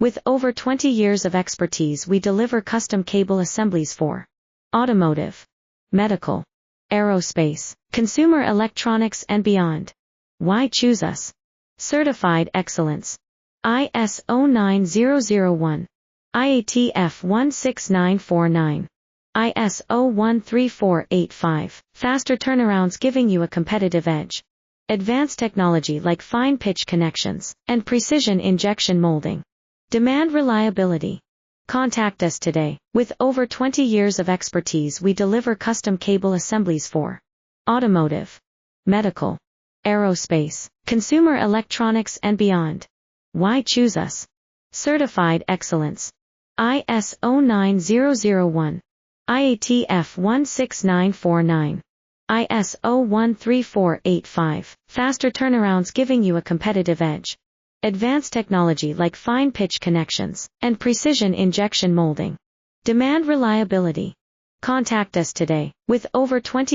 With over 20 years of expertise, we deliver custom cable assemblies for automotive, medical, aerospace, consumer electronics and beyond. Why choose us? Certified excellence. ISO 9001. IATF 16949. ISO 13485. Faster turnarounds giving you a competitive edge. Advanced technology like fine pitch connections and precision injection molding. Demand reliability. Contact us today. With over 20 years of expertise, we deliver custom cable assemblies for automotive, medical, aerospace, consumer electronics and beyond. Why choose us? Certified excellence. ISO 9001. IATF 16949. ISO 13485. Faster turnarounds giving you a competitive edge. Advanced technology like fine pitch connections and precision injection molding. Demand reliability. Contact us today. With over 20